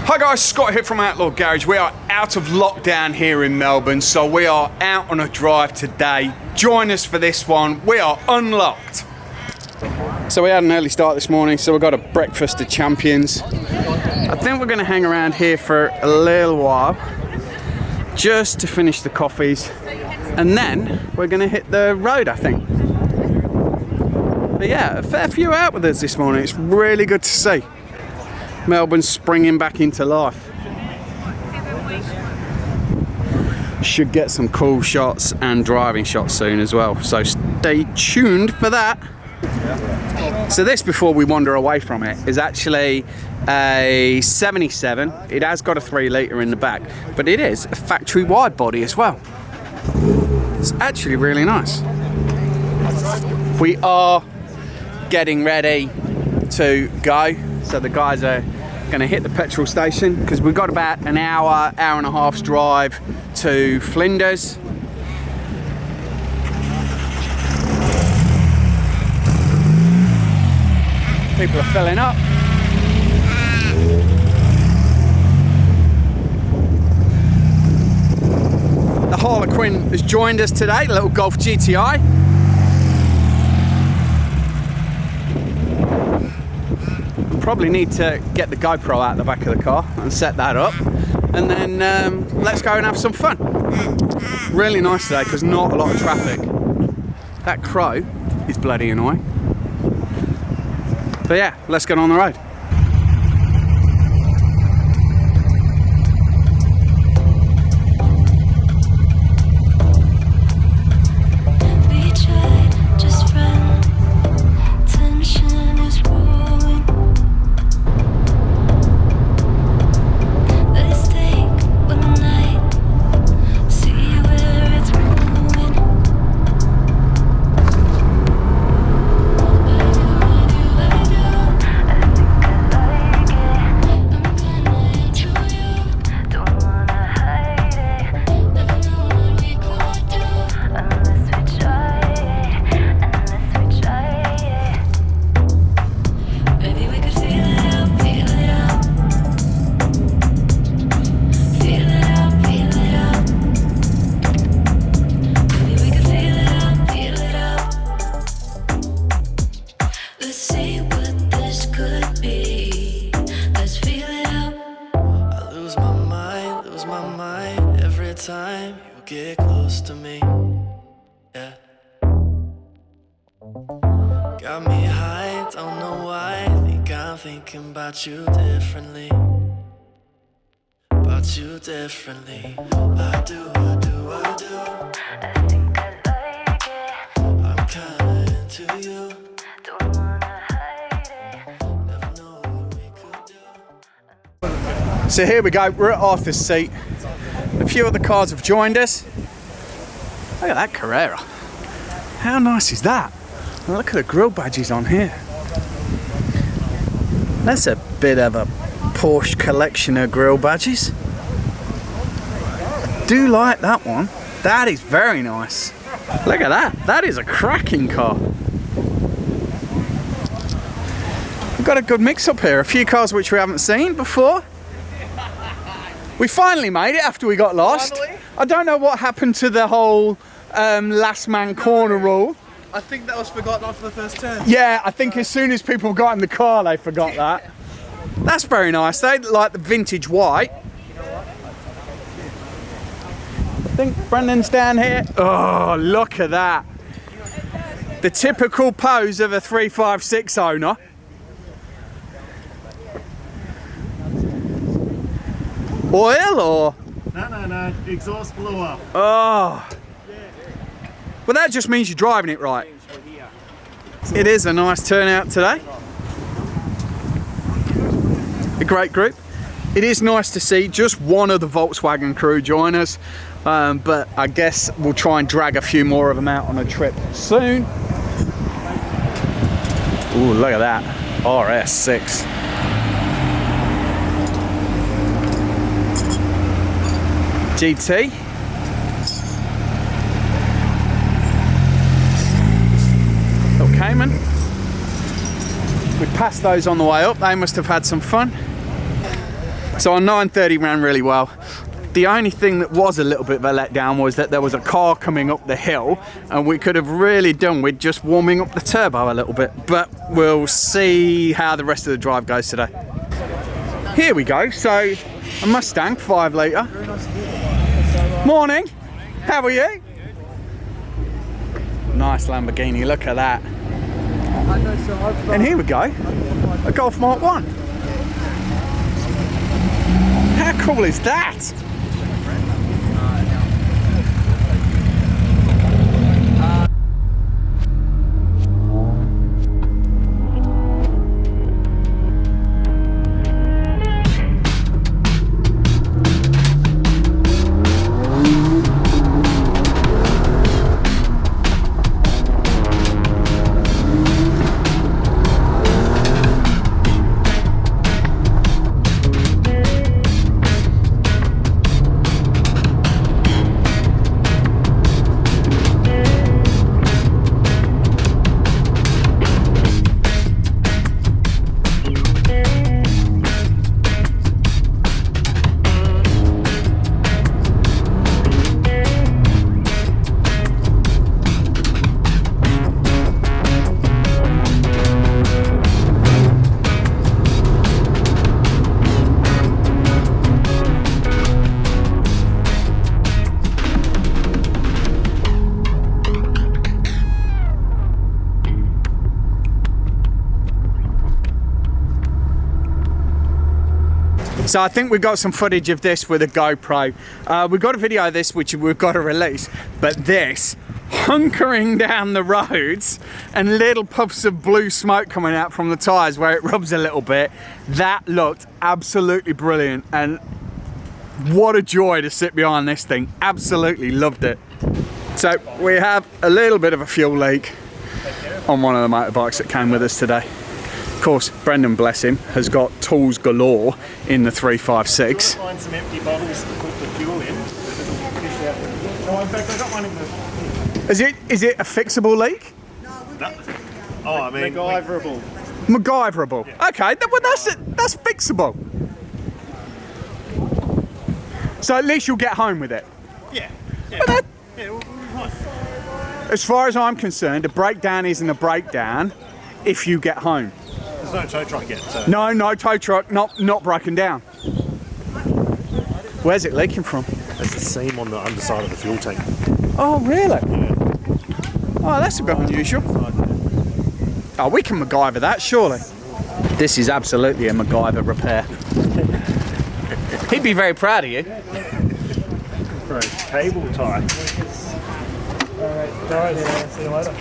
Hi guys, Scott here from Outlaw Garage. We are out of lockdown here in Melbourne, so we are out on a drive today. Join us for this one. We are unlocked. So we had an early start this morning, so we got a breakfast of champions. I think we're going to hang around here for a little while, just to finish the coffees, and then we're going to hit the road, I think. But yeah, a fair few out with us this morning. It's really good to see. Melbourne's springing back into life. Should get some cool shots and driving shots soon as well, so stay tuned for that. So this, before we wander away from it, is actually a 77. It has got a 3 litre in the back, but it is a factory wide body as well. It's actually really nice. We are getting ready to go, so the guys are going to hit the petrol station because we've got about an hour and a half's drive to Flinders. People are filling up. The Harlequin has joined us today, the little Golf GTI. Probably need to get the GoPro out the back of the car and set that up, and then let's go and have some fun. Really nice today because not a lot of traffic. That crow is bloody annoying. But yeah, let's get on the road. Got me high, don't know why. Think I'm thinking about you differently. About you differently. I do. I think I like it. I'm kinda into you. Don't wanna hide it. Never know what we could do. So here we go, we're at Arthur's Seat. A few other cars have joined us. Look at that Carrera. How nice is that? Look at the grill badges on here. That's a bit of a Porsche collection of grill badges. Do like that one. That is very nice. Look at that. That is a cracking car. We've got a good mix up here. A few cars which we haven't seen before. We finally made it after we got lost. Finally? I don't know what happened to the whole last man corner rule. I think that was forgotten after the first turn. Yeah, I think as soon as people got in the car, they forgot that. That's very nice. They like the vintage white. I think Brendan's down here. Oh, look at that. The typical pose of a 356 owner. Oil or? No. Exhaust blew up. Oh. Well, that just means you're driving it right. It is a nice turnout today. A great group. It is nice to see just one of the Volkswagen crew join us, but I guess we'll try and drag a few more of them out on a trip soon. Ooh, look at that. RS6. GT. Little Cayman. We passed those on the way up. They must have had some fun. So our 930 ran really well. The only thing that was a little bit of a letdown was that there was a car coming up the hill and we could have really done with just warming up the turbo a little bit, but we'll see how the rest of the drive goes today. Here we go, so a Mustang 5 litre. Morning, how are you? Nice Lamborghini, look at that. And here we go, a Golf Mark 1. How cool is that? So I think we've got some footage of this with a GoPro. We've got a video of this which we've got to release, but this hunkering down the roads and little puffs of blue smoke coming out from the tyres where it rubs a little bit, that looked absolutely brilliant, and what a joy to sit behind this thing. Absolutely loved it. So we have a little bit of a fuel leak on one of the motorbikes that came with us today. Of course, Brendan, bless him, has got tools galore in the 356. Find some empty bottles to put the fuel in. No, in fact, I got one in the... Is it a fixable leak? No. Oh, I mean... MacGyverable. MacGyverable. Yeah. Okay, well that's fixable. So at least you'll get home with it. Yeah. But Yeah, we'll be fine. as far as I'm concerned, a breakdown isn't a breakdown if you get home. There's no tow truck yet, so... No tow truck, not broken down. Where's it leaking from? There's a seam on the underside of the fuel tank. Oh, really? Yeah. Oh, that's a bit unusual. Oh, we can MacGyver that, surely. This is absolutely a MacGyver repair. He'd be very proud of you. For a cable tie. Alright, see you later.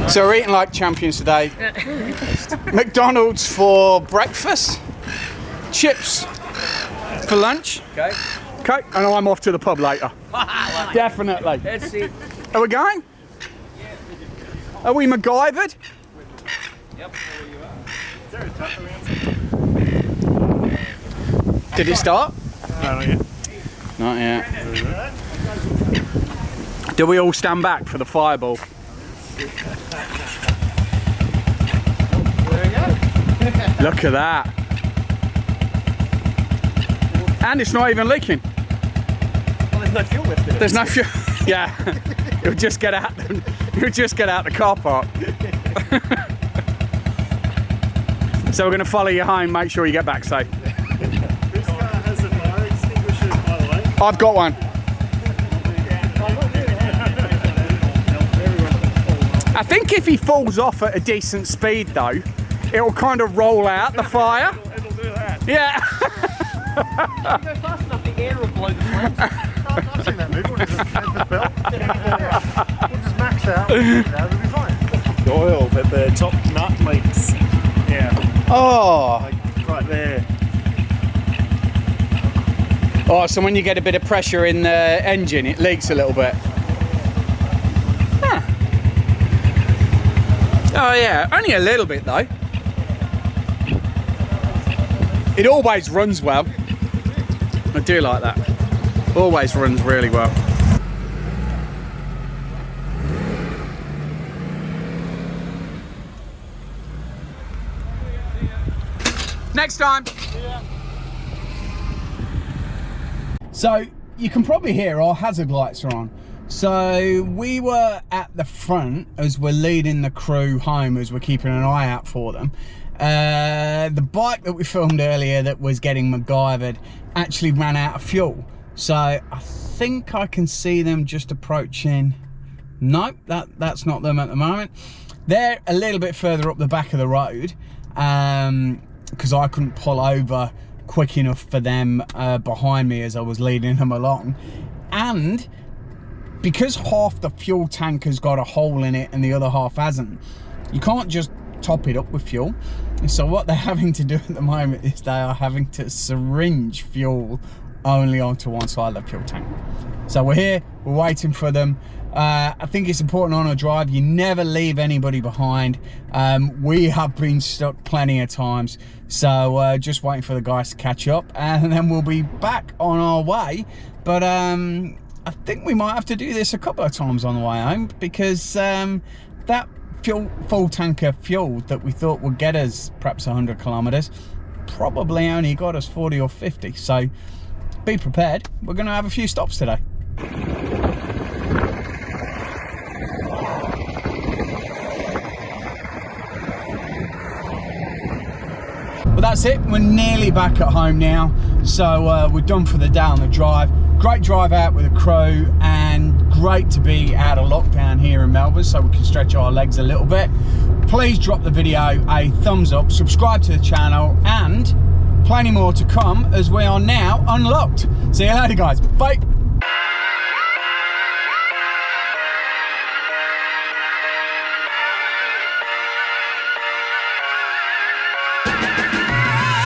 So we're eating like champions today. McDonald's for breakfast, chips for lunch. Okay. Okay, and I'm off to the pub later. Definitely. That's it. Are we going? Are we MacGyvered? Yep. Did it start? No, not yet. Not yet. Do we all stand back for the fireball? Look at that. And it's not even leaking. Well, there's no fuel left in it. There's no fuel. Yeah. You'll just get out the car park. So we're going to follow you home, make sure you get back safe. This car has a fire extinguisher, by the way. I've got one. I think if he falls off at a decent speed though, it'll kind of roll out the fire. It'll do that. Yeah. If you go fast enough, the air will blow the flames. I've seen that movie. We'll just hit the belt. We'll just max out. It'll be fine. The oil, but the top nut leaks. Yeah. Oh. Like right there. Oh, so when you get a bit of pressure in the engine, it leaks a little bit. Huh. Oh yeah, only a little bit though. It always runs well. I do like that. Always runs really well. Next time. So you can probably hear our hazard lights are on. So we were at the front as we're leading the crew home, as we're keeping an eye out for them. The bike that we filmed earlier that was getting MacGyvered actually ran out of fuel. So I think I can see them just approaching. Nope, that's not them at the moment. They're a little bit further up the back of the road because I couldn't pull over quick enough for them behind me as I was leading them along. And because half the fuel tank has got a hole in it and the other half hasn't, you can't just top it up with fuel. So what they're having to do at the moment is they are having to syringe fuel only onto one side of the fuel tank. So we're here, we're waiting for them. I think it's important on a drive, you never leave anybody behind. We have been stuck plenty of times, so just waiting for the guys to catch up, and then we'll be back on our way. But I think we might have to do this a couple of times on the way home, because that full tank of fuel that we thought would get us perhaps 100 kilometers probably only got us 40 or 50. So be prepared, we're going to have a few stops today. But that's it, we're nearly back at home now, so we're done for the day on the drive. Great drive out with the crew, and great to be out of lockdown here in Melbourne so we can stretch our legs a little bit. Please drop the video a thumbs up, subscribe to the channel, and plenty more to come as we are now unlocked. See you later guys, bye.